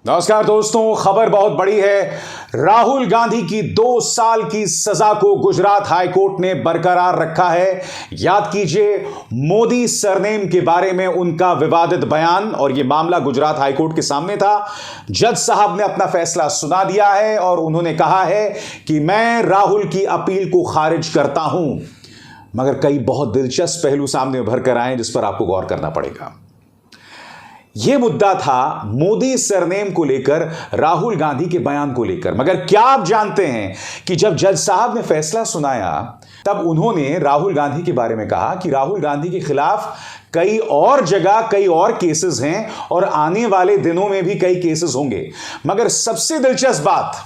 नमस्कार दोस्तों, खबर बहुत बड़ी है। राहुल गांधी की 2 साल की सजा को गुजरात हाईकोर्ट ने बरकरार रखा है। याद कीजिए, मोदी सरनेम के बारे में उनका विवादित बयान और यह मामला गुजरात हाईकोर्ट के सामने था। जज साहब ने अपना फैसला सुना दिया है और उन्होंने कहा है कि मैं राहुल की अपील को खारिज करता हूं। मगर कई बहुत दिलचस्प पहलू सामने उभर कर आए जिस पर आपको गौर करना पड़ेगा। यह मुद्दा था मोदी सरनेम को लेकर, राहुल गांधी के बयान को लेकर। मगर क्या आप जानते हैं कि जब जज साहब ने फैसला सुनाया तब उन्होंने राहुल गांधी के बारे में कहा कि राहुल गांधी के खिलाफ कई और जगह कई और केसेस हैं और आने वाले दिनों में भी कई केसेस होंगे। मगर सबसे दिलचस्प बात,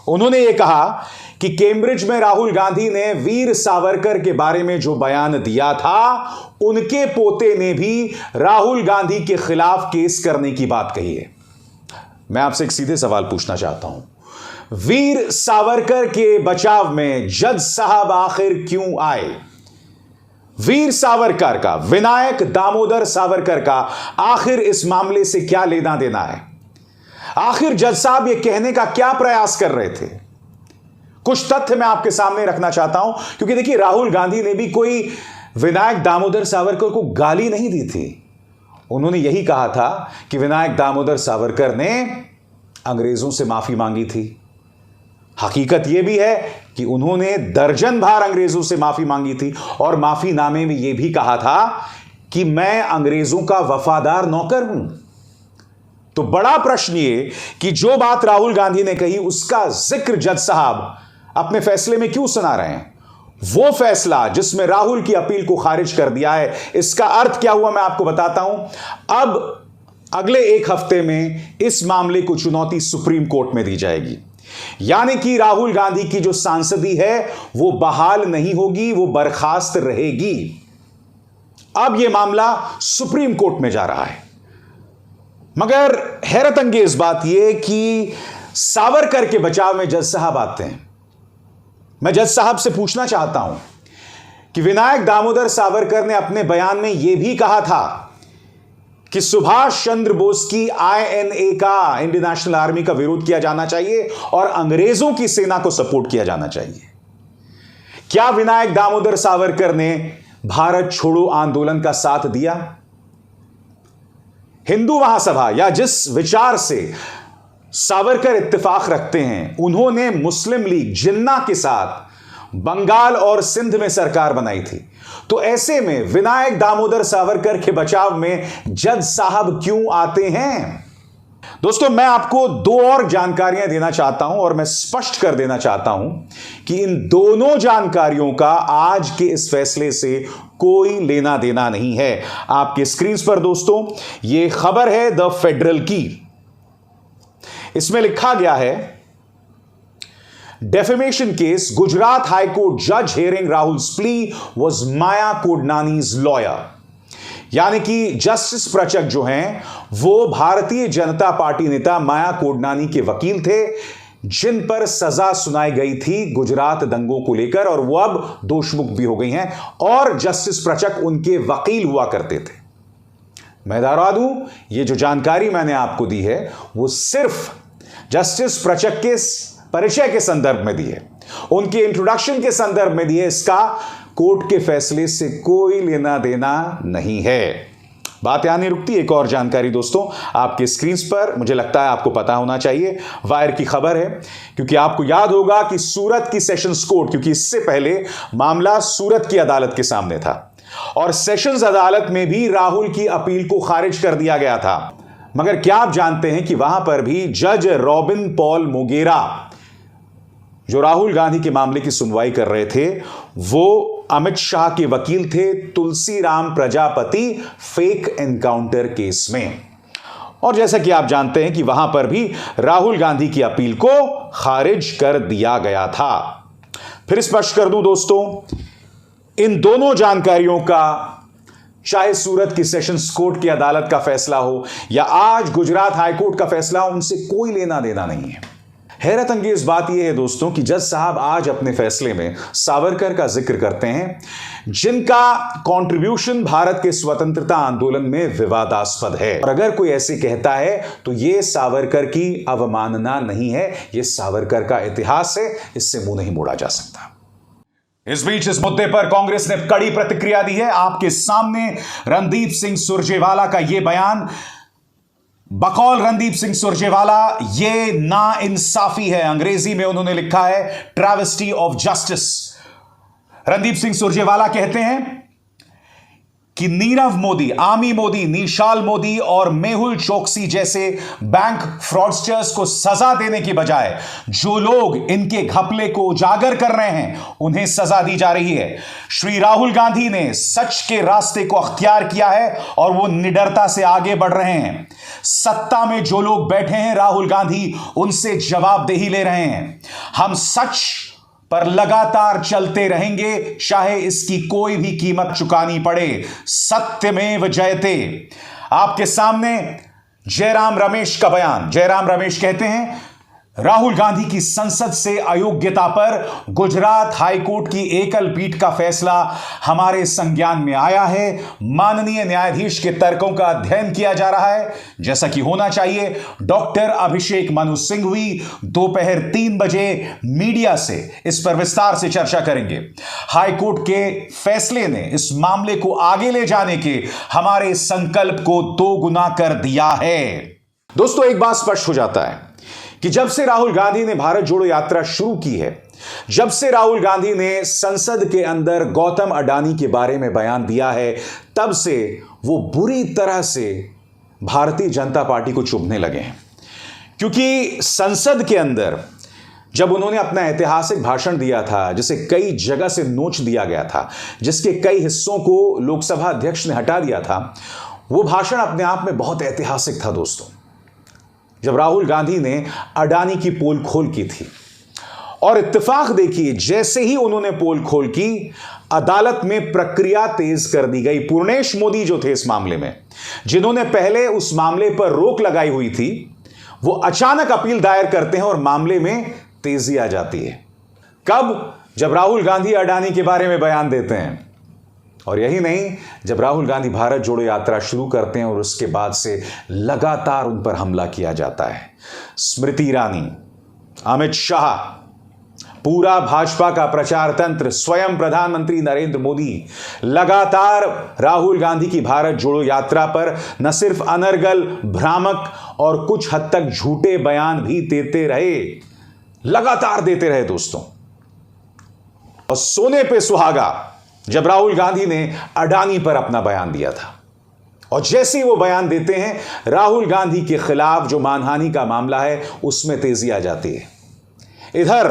उन्होंने यह कहा कि कैम्ब्रिज में राहुल गांधी ने वीर सावरकर के बारे में जो बयान दिया था, उनके पोते ने भी राहुल गांधी के खिलाफ केस करने की बात कही है। मैं आपसे एक सीधे सवाल पूछना चाहता हूं, वीर सावरकर के बचाव में जज साहब आखिर क्यों आए? वीर सावरकर का, विनायक दामोदर सावरकर का आखिर इस मामले से क्या लेना देना है? आखिर जज साहब यह कहने का क्या प्रयास कर रहे थे? कुछ तथ्य मैं आपके सामने रखना चाहता हूं, क्योंकि देखिए, राहुल गांधी ने भी कोई विनायक दामोदर सावरकर को गाली नहीं दी थी। उन्होंने यही कहा था कि विनायक दामोदर सावरकर ने अंग्रेजों से माफी मांगी थी। हकीकत यह भी है कि उन्होंने दर्जन बार अंग्रेजों से माफी मांगी थी और माफीनामे में यह भी कहा था कि मैं अंग्रेजों का वफादार नौकर हूं। तो बड़ा प्रश्न ये कि जो बात राहुल गांधी ने कही उसका जिक्र जज साहब अपने फैसले में क्यों सुना रहे हैं? वो फैसला जिसमें राहुल की अपील को खारिज कर दिया है, इसका अर्थ क्या हुआ मैं आपको बताता हूं। अब अगले एक हफ्ते में इस मामले को चुनौती सुप्रीम कोर्ट में दी जाएगी। यानी कि राहुल गांधी की जो सांसदी है वो बहाल नहीं होगी, वो बर्खास्त रहेगी। अब यह मामला सुप्रीम कोर्ट में जा रहा है। मगर हैरत अंगेज बात यह कि सावरकर के बचाव में जज साहब आते हैं। मैं जज साहब से पूछना चाहता हूं कि विनायक दामोदर सावरकर ने अपने बयान में यह भी कहा था कि सुभाष चंद्र बोस की INA का, इंडियन नेशनल आर्मी का विरोध किया जाना चाहिए और अंग्रेजों की सेना को सपोर्ट किया जाना चाहिए। क्या विनायक दामोदर सावरकर ने भारत छोड़ो आंदोलन का साथ दिया? हिंदू महासभा या जिस विचार से सावरकर इत्तेफाक रखते हैं, उन्होंने मुस्लिम लीग जिन्ना के साथ बंगाल और सिंध में सरकार बनाई थी। तो ऐसे में विनायक दामोदर सावरकर के बचाव में जज साहब क्यों आते हैं? दोस्तों, मैं आपको 2 और जानकारियां देना चाहता हूं और मैं स्पष्ट कर देना चाहता हूं कि इन दोनों जानकारियों का आज के इस फैसले से कोई लेना देना नहीं है। आपके स्क्रीन पर दोस्तों यह खबर है द फेडरल की। इसमें लिखा गया है, डेफेमेशन केस, गुजरात हाईकोर्ट जज hearing Rahul's plea was Maya Kodnani's lawyer. यानी कि जस्टिस प्रचक जो हैं वो भारतीय जनता पार्टी नेता माया कोडनानी के वकील थे, जिन पर सजा सुनाई गई थी गुजरात दंगों को लेकर, और वो अब दोषमुक्त भी हो गई हैं और जस्टिस प्रचक उनके वकील हुआ करते थे। मैं दोहरा दूं, ये जो जानकारी मैंने आपको दी है वो सिर्फ जस्टिस प्रचक के परिचय के संदर्भ में दी है, उनके इंट्रोडक्शन के संदर्भ में दी है। इसका कोर्ट के फैसले से कोई लेना देना नहीं है। बात यहां नहीं रुकती। एक और जानकारी दोस्तों आपके स्क्रीन पर, मुझे लगता है आपको पता होना चाहिए, वायर की खबर है, क्योंकि आपको याद होगा कि सूरत की सेशंस कोर्ट, क्योंकि इससे पहले मामला सूरत की अदालत के सामने था और सेशंस अदालत में भी राहुल की अपील को खारिज कर दिया गया था। मगर क्या आप जानते हैं कि वहां पर भी जज रॉबिन पॉल मोगेरा, जो राहुल गांधी के मामले की सुनवाई कर रहे थे, वो अमित शाह के वकील थे Tulsiram Prajapati fake encounter case में। और जैसा कि आप जानते हैं कि वहां पर भी राहुल गांधी की अपील को खारिज कर दिया गया था। फिर स्पष्ट कर दूं दोस्तों, इन दोनों जानकारियों का, चाहे सूरत की सेशंस कोर्ट की अदालत का फैसला हो या आज गुजरात हाईकोर्ट का फैसला हो, उनसे कोई लेना देना नहीं है। हैरत अंगेज बात यह है दोस्तों कि जज साहब आज अपने फैसले में सावरकर का जिक्र करते हैं, जिनका कंट्रीब्यूशन भारत के स्वतंत्रता आंदोलन में विवादास्पद है। और अगर कोई ऐसे कहता है तो यह सावरकर की अवमानना नहीं है, यह सावरकर का इतिहास है, इससे मुंह नहीं मोड़ा जा सकता। इस बीच इस मुद्दे पर कांग्रेस ने कड़ी प्रतिक्रिया दी है। आपके सामने रणदीप सिंह सुरजेवाला का यह बयान। बकौल रणदीप सिंह सुरजेवाला, ये नाइंसाफी है। अंग्रेजी में उन्होंने लिखा है ट्रैवेस्टी ऑफ जस्टिस। रणदीप सिंह सुरजेवाला कहते हैं कि नीरव मोदी, आमी मोदी, निशाल मोदी और मेहुल चोकसी जैसे बैंक फ्रॉडस्टर्स को सजा देने की बजाय जो लोग इनके घपले को उजागर कर रहे हैं उन्हें सजा दी जा रही है। श्री राहुल गांधी ने सच के रास्ते को अख्तियार किया है और वो निडरता से आगे बढ़ रहे हैं। सत्ता में जो लोग बैठे हैं, राहुल गांधी उनसे जवाबदेही ले रहे हैं। हम सच पर लगातार चलते रहेंगे, चाहे इसकी कोई भी कीमत चुकानी पड़े। सत्यमेव जयते। आपके सामने जयराम रमेश का बयान। जयराम रमेश कहते हैं राहुल गांधी की संसद से अयोग्यता पर गुजरात हाईकोर्ट की एकल पीठ का फैसला हमारे संज्ञान में आया है। माननीय न्यायाधीश के तर्कों का अध्ययन किया जा रहा है, जैसा कि होना चाहिए। डॉक्टर अभिषेक मनु सिंघवी दोपहर 3 बजे मीडिया से इस पर विस्तार से चर्चा करेंगे। हाईकोर्ट के फैसले ने इस मामले को आगे ले जाने के हमारे संकल्प को 2 गुना कर दिया है। दोस्तों, एक बात स्पष्ट हो जाता है कि जब से राहुल गांधी ने भारत जोड़ो यात्रा शुरू की है, जब से राहुल गांधी ने संसद के अंदर गौतम अडानी के बारे में बयान दिया है, तब से वो बुरी तरह से भारतीय जनता पार्टी को चुभने लगे हैं। क्योंकि संसद के अंदर जब उन्होंने अपना ऐतिहासिक भाषण दिया था, जिसे कई जगह से नोच दिया गया था, जिसके कई हिस्सों को लोकसभा अध्यक्ष ने हटा दिया था, वो भाषण अपने आप में बहुत ऐतिहासिक था दोस्तों। जब राहुल गांधी ने अडानी की पोल खोल की थी, और इत्तेफाक देखिए, जैसे ही उन्होंने पोल खोल की, अदालत में प्रक्रिया तेज कर दी गई। पूर्णेश मोदी जो थे इस मामले में, जिन्होंने पहले उस मामले पर रोक लगाई हुई थी, वो अचानक अपील दायर करते हैं और मामले में तेजी आ जाती है। कब? जब राहुल गांधी अडानी के बारे में बयान देते हैं। और यही नहीं, जब राहुल गांधी भारत जोड़ो यात्रा शुरू करते हैं और उसके बाद से लगातार उन पर हमला किया जाता है। स्मृति ईरानी, अमित शाह, पूरा भाजपा का प्रचार तंत्र, स्वयं प्रधानमंत्री नरेंद्र मोदी लगातार राहुल गांधी की भारत जोड़ो यात्रा पर न सिर्फ अनर्गल, भ्रामक और कुछ हद तक झूठे बयान भी देते रहे, लगातार देते रहे दोस्तों। और सोने पे सुहागा जब राहुल गांधी ने अडानी पर अपना बयान दिया था, और जैसे ही वो बयान देते हैं, राहुल गांधी के खिलाफ जो मानहानि का मामला है उसमें तेजी आ जाती है। इधर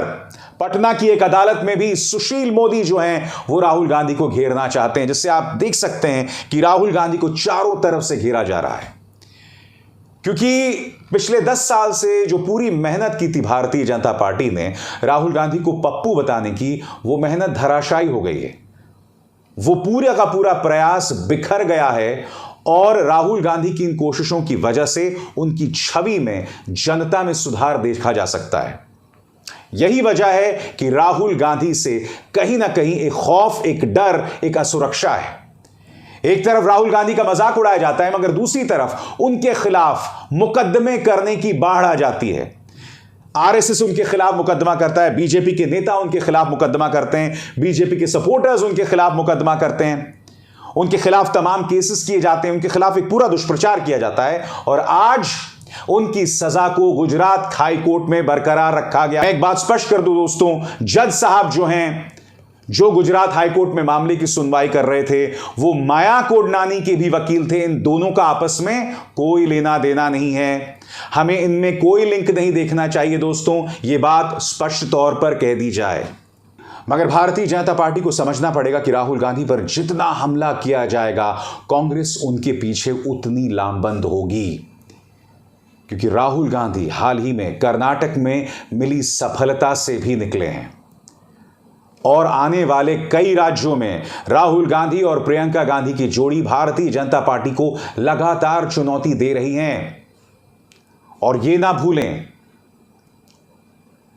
पटना की एक अदालत में भी सुशील मोदी जो हैं वो राहुल गांधी को घेरना चाहते हैं, जिससे आप देख सकते हैं कि राहुल गांधी को चारों तरफ से घेरा जा रहा है। क्योंकि पिछले 10 साल से जो पूरी मेहनत की थी भारतीय जनता पार्टी ने राहुल गांधी को पप्पू बताने की, वो मेहनत धराशायी हो गई है। वो पूरा का पूरा प्रयास बिखर गया है, और राहुल गांधी की इन कोशिशों की वजह से उनकी छवि में, जनता में सुधार देखा जा सकता है। यही वजह है कि राहुल गांधी से कहीं ना कहीं एक खौफ, एक डर, एक असुरक्षा है। एक तरफ राहुल गांधी का मजाक उड़ाया जाता है, मगर दूसरी तरफ उनके खिलाफ मुकदमे करने की बाढ़ आ जाती है। आरएसएस उनके खिलाफ मुकदमा करता है, बीजेपी के नेता उनके खिलाफ मुकदमा करते हैं, बीजेपी के सपोर्टर्स उनके खिलाफ मुकदमा करते हैं, उनके खिलाफ तमाम केसेस किए जाते हैं, उनके खिलाफ एक पूरा दुष्प्रचार किया जाता है। और आज उनकी सजा को गुजरात हाई कोर्ट में बरकरार रखा गया। मैं एक बात स्पष्ट कर दूं दोस्तों, जज साहब जो हैं, जो गुजरात हाईकोर्ट में मामले की सुनवाई कर रहे थे, वो माया कोडनानी के भी वकील थे। इन दोनों का आपस में कोई लेना देना नहीं है, हमें इनमें कोई लिंक नहीं देखना चाहिए दोस्तों, ये बात स्पष्ट तौर पर कह दी जाए। मगर भारतीय जनता पार्टी को समझना पड़ेगा कि राहुल गांधी पर जितना हमला किया जाएगा, कांग्रेस उनके पीछे उतनी लामबंद होगी। क्योंकि राहुल गांधी हाल ही में कर्नाटक में मिली सफलता से भी निकले हैं, और आने वाले कई राज्यों में राहुल गांधी और प्रियंका गांधी की जोड़ी भारतीय जनता पार्टी को लगातार चुनौती दे रही हैं। और ये ना भूलें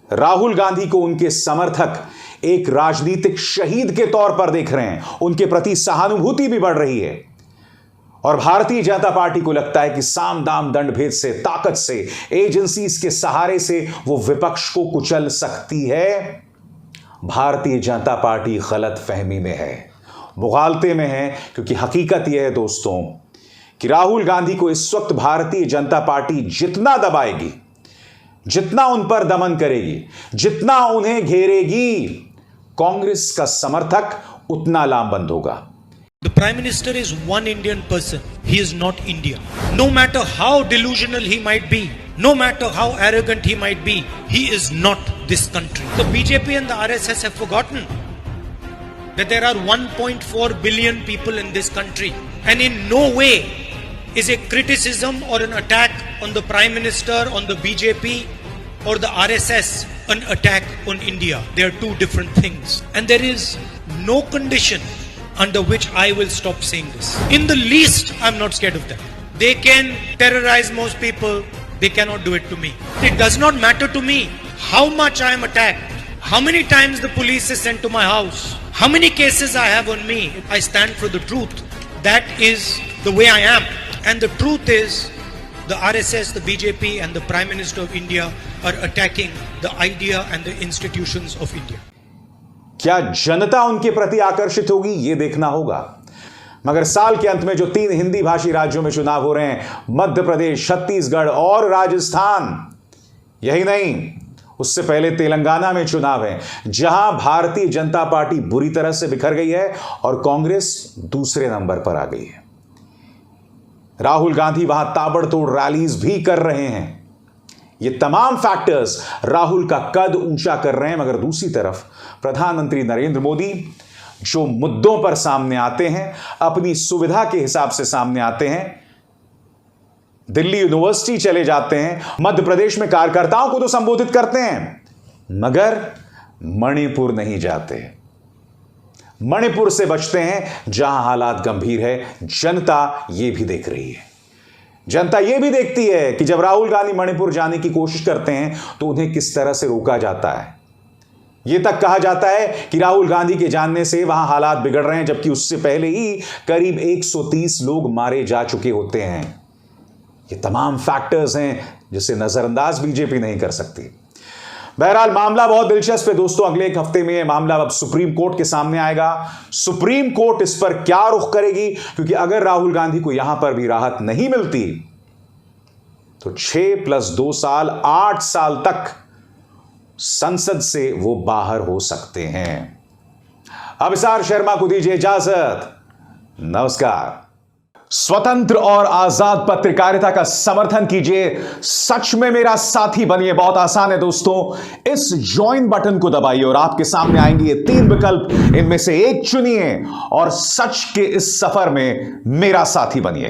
राहुल गांधी को उनके समर्थक एक राजनीतिक शहीद के तौर पर देख रहे हैं, उनके प्रति सहानुभूति भी बढ़ रही है। और भारतीय जनता पार्टी को लगता है कि साम दाम दंड भेद से, ताकत से, एजेंसीज के सहारे से वो विपक्ष को कुचल सकती है। भारतीय जनता पार्टी गलत फहमी में है, मुगालते में है, क्योंकि हकीकत यह है दोस्तों कि राहुल गांधी को इस वक्त भारतीय जनता पार्टी जितना दबाएगी, जितना उन पर दमन करेगी, जितना उन्हें घेरेगी, कांग्रेस का समर्थक उतना लामबंद होगा। The Prime Minister is one Indian person. He is not India. No matter how delusional he might be, no matter how arrogant he might be, he is not this country. The BJP and the RSS have forgotten that there are 1.4 billion people in this country, and in no way is a criticism or an attack on the Prime Minister, on the BJP or the RSS an attack on India. They are two different things, and there is no condition under which I will stop saying this. In the least, I'm not scared of them. They can terrorize most people. They cannot do it to me. It does not matter to me how much I am attacked, how many times the police is sent to my house, how many cases I have on me. I stand for the truth. That is the way I am. And the truth is, the RSS, the BJP and the Prime Minister of India are attacking the idea and the institutions of India. क्या जनता उनके प्रति आकर्षित होगी, यह देखना होगा। मगर साल के अंत में जो 3 हिंदी भाषी राज्यों में चुनाव हो रहे हैं, मध्य प्रदेश, छत्तीसगढ़ और राजस्थान, यही नहीं, उससे पहले तेलंगाना में चुनाव है, जहां भारतीय जनता पार्टी बुरी तरह से बिखर गई है और कांग्रेस दूसरे नंबर पर आ गई है। राहुल गांधी वहां ताबड़तोड़ रैलीज भी कर रहे हैं। ये तमाम फैक्टर्स राहुल का कद ऊंचा कर रहे हैं। मगर दूसरी तरफ प्रधानमंत्री नरेंद्र मोदी जो मुद्दों पर सामने आते हैं, अपनी सुविधा के हिसाब से सामने आते हैं, दिल्ली यूनिवर्सिटी चले जाते हैं, मध्य प्रदेश में कार्यकर्ताओं को तो संबोधित करते हैं, मगर मणिपुर नहीं जाते, मणिपुर से बचते हैं जहां हालात गंभीर है। जनता यह भी देख रही है, जनता यह भी देखती है कि जब राहुल गांधी मणिपुर जाने की कोशिश करते हैं तो उन्हें किस तरह से रोका जाता है। यह तक कहा जाता है कि राहुल गांधी के जानने से वहां हालात बिगड़ रहे हैं, जबकि उससे पहले ही करीब 130 लोग मारे जा चुके होते हैं। ये तमाम फैक्टर्स हैं जिसे नजरअंदाज बीजेपी नहीं कर सकती। बहरहाल मामला बहुत दिलचस्प है दोस्तों। अगले एक हफ्ते में यह मामला अब सुप्रीम कोर्ट के सामने आएगा। सुप्रीम कोर्ट इस पर क्या रुख करेगी, क्योंकि अगर राहुल गांधी को यहां पर भी राहत नहीं मिलती तो 6 + 2 साल 8 साल तक संसद से वो बाहर हो सकते हैं। अभिसार शर्मा को दीजिए इजाजत। नमस्कार। स्वतंत्र और आजाद पत्रकारिता का समर्थन कीजिए, सच में मेरा साथी बनिए। बहुत आसान है दोस्तों, इस ज्वाइन बटन को दबाइए और आपके सामने आएंगे ये 3 विकल्प, इनमें से एक चुनिए और सच के इस सफर में मेरा साथी बनिए।